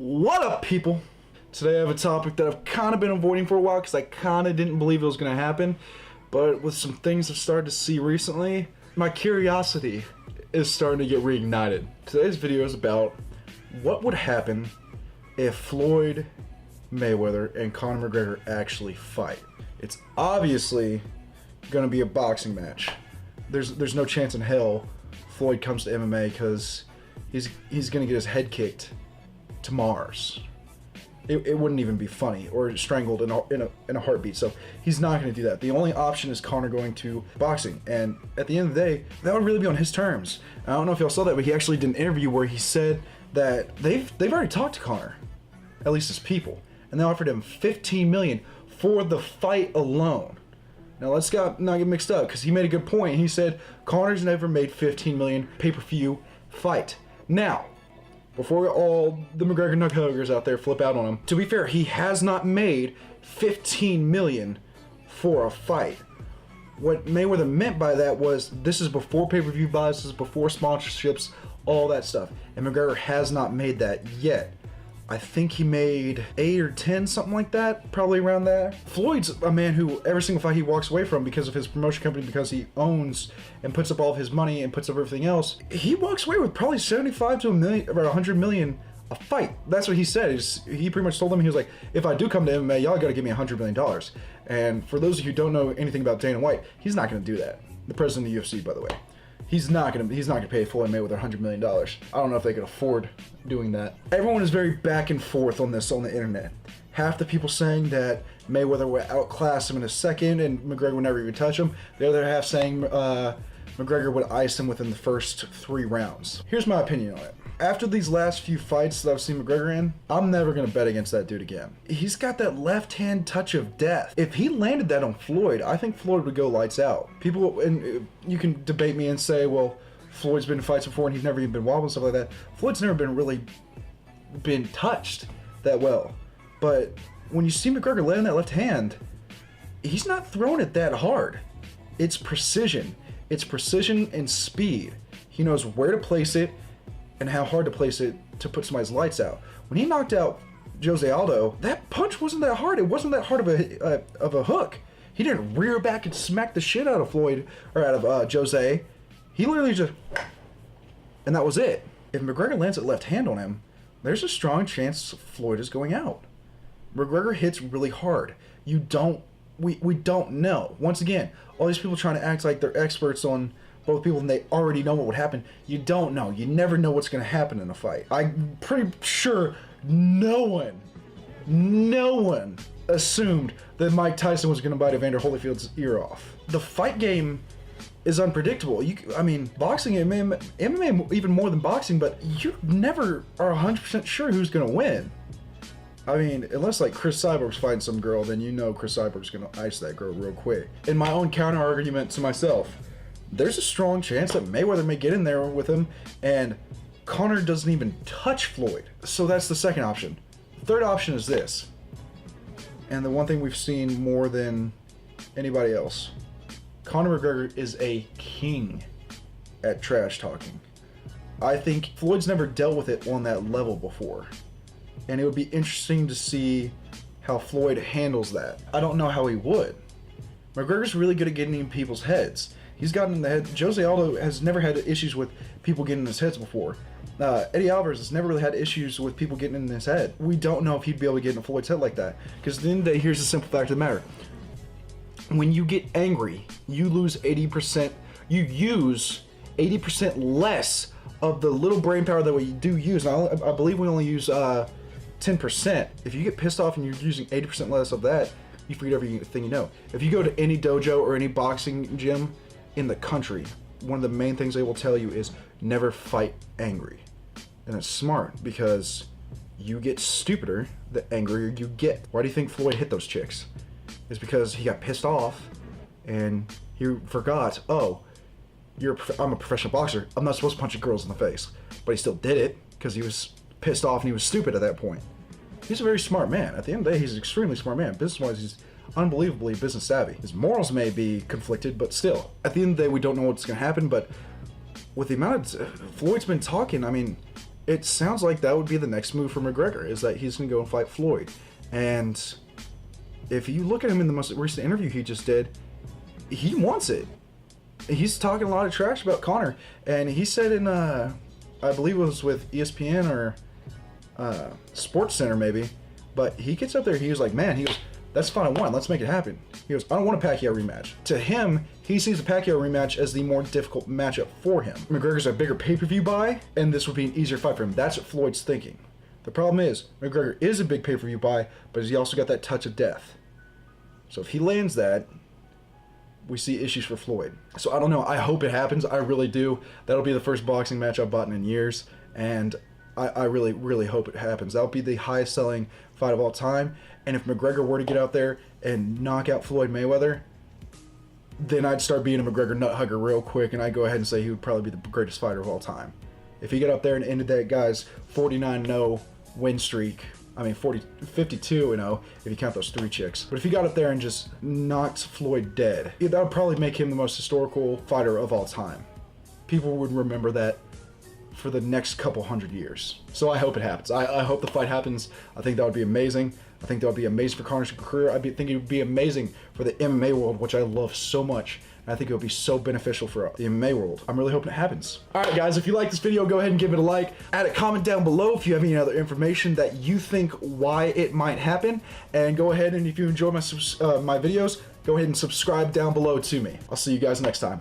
What up, people? Today I have a topic that I've kind of been avoiding for a while because I kind of didn't believe it was going to happen, but with some things I've started to see recently, my curiosity is starting to get reignited. Today's video is about what would happen if Floyd Mayweather and Conor McGregor actually fight. It's obviously going to be a boxing match. There's no chance in hell Floyd comes to MMA because he's going to get his head kicked to Mars. It wouldn't even be funny, or strangled in a heartbeat. So he's not going to do that. The only option is Conor going to boxing, and at the end of the day, that would really be on his terms. I don't know if y'all saw that, but he actually did an interview where he said that they've already talked to Conor, at least his people, and they offered him $15 million for the fight alone. Now let's not get mixed up, because he made a good point. He said Conor's never made $15 million pay-per-view fight. Now, before all the McGregor nuthuggers out there flip out on him, to be fair, he has not made $15 million for a fight. What Mayweather meant by that was this is before pay-per-view buys, this is before sponsorships, all that stuff. And McGregor has not made that yet. I think he made 8 or 10, something like that, probably around there. Floyd's a man who every single fight he walks away from because of his promotion company, because he owns and puts up all of his money and puts up everything else, he walks away with probably 75 to a million, about 100 million a fight. That's what he said. He pretty much told them, he was like, if I do come to MMA, y'all gotta give me $100 million. And for those of you who don't know anything about Dana White, he's not gonna do that. The president of the UFC, by the way. He's not gonna pay Floyd Mayweather $100 million. I don't know if they could afford doing that. Everyone is very back and forth on this on the internet. Half the people saying that Mayweather would outclass him in a second and McGregor would never even touch him. The other half saying McGregor would ice him within the first 3 rounds. Here's my opinion on it. After these last few fights that I've seen McGregor in, I'm never going to bet against that dude again. He's got that left-hand touch of death. If he landed that on Floyd, I think Floyd would go lights out. People, and you can debate me and say, well, Floyd's been in fights before and he's never even been wobbled and stuff like that. Floyd's never been touched that well. But when you see McGregor land that left hand, he's not throwing it that hard. It's precision. It's precision and speed. He knows where to place it and how hard to place it to put somebody's lights out. When he knocked out Jose Aldo, that punch wasn't that hard. It wasn't that hard of a hook. He didn't rear back and smack the shit out of Floyd, or out of Jose. He literally just, and that was it. If McGregor lands that left hand on him, there's a strong chance Floyd is going out. McGregor hits really hard. We don't know. Once again, all these people trying to act like they're experts on both people and they already know what would happen. You don't know. You never know what's going to happen in a fight. I'm pretty sure no one assumed that Mike Tyson was going to bite Evander Holyfield's ear off. The fight game is unpredictable. I mean, boxing, MMA even more than boxing, but you never are 100% sure who's going to win. I mean, unless like Chris Cyborg's fighting some girl, then you know Chris Cyborg's going to ice that girl real quick. In my own counter argument to myself, there's a strong chance that Mayweather may get in there with him and Conor doesn't even touch Floyd. So that's the second option. Third option is this, and the one thing we've seen more than anybody else, Conor McGregor is a king at trash talking. I think Floyd's never dealt with it on that level before, and it would be interesting to see how Floyd handles that. I don't know how he would. McGregor's really good at getting in people's heads. He's gotten in the head. Jose Aldo has never had issues with people getting in his heads before. Eddie Alvarez has never really had issues with people getting in his head. We don't know if he'd be able to get in Floyd's head like that. Because at the end of the day, here's the simple fact of the matter. When you get angry, you lose 80%. You use 80% less of the little brain power that we do use. Now, I believe we only use 10%. If you get pissed off and you're using 80% less of that, you forget everything you know. If you go to any dojo or any boxing gym in the country, one of the main things they will tell you is never fight angry. And it's smart because you get stupider the angrier you get. Why do you think Floyd hit those chicks? It's because he got pissed off and he forgot, oh, I'm a professional boxer. I'm not supposed to punch girls in the face. But he still did it because he was pissed off and he was stupid at that point. He's a very smart man. At the end of the day, he's an extremely smart man. Business-wise, he's unbelievably business savvy. His morals may be conflicted, but still. At the end of the day, we don't know what's going to happen, but with the amount of Floyd's been talking, I mean, it sounds like that would be the next move for McGregor, is that he's going to go and fight Floyd. And if you look at him in the most recent interview he just did, he wants it. He's talking a lot of trash about Conor, and he said in, I believe it was with ESPN or Sports Center maybe, but he gets up there, he was like, man, he goes, that's fine, I won, let's make it happen. He goes, I don't want a Pacquiao rematch. To him, he sees the Pacquiao rematch as the more difficult matchup for him. McGregor's a bigger pay-per-view buy, and this would be an easier fight for him. That's what Floyd's thinking. The problem is, McGregor is a big pay-per-view buy, but he also got that touch of death. So if he lands that, we see issues for Floyd. So I don't know, I hope it happens, I really do. That'll be the first boxing match I've bought in years, and I really, really hope it happens. That'll be the highest selling fight of all time, and if McGregor were to get out there and knock out Floyd Mayweather, then I'd start being a McGregor nut hugger real quick, and I'd go ahead and say he would probably be the greatest fighter of all time. If he got up there and ended that guy's 49-0 win streak, I mean 52-0 if you count those 3 chicks. But if he got up there and just knocked Floyd dead, that would probably make him the most historical fighter of all time. People would remember that for the next couple hundred years. So I hope it happens. I hope the fight happens. I think that would be amazing. I think that would be amazing for Conor's career. think it would be amazing for the MMA world, which I love so much. And I think it would be so beneficial for the MMA world. I'm really hoping it happens. All right, guys, if you like this video, go ahead and give it a like. Add a comment down below if you have any other information that you think why it might happen. And go ahead and if you enjoy my videos, go ahead and subscribe down below to me. I'll see you guys next time.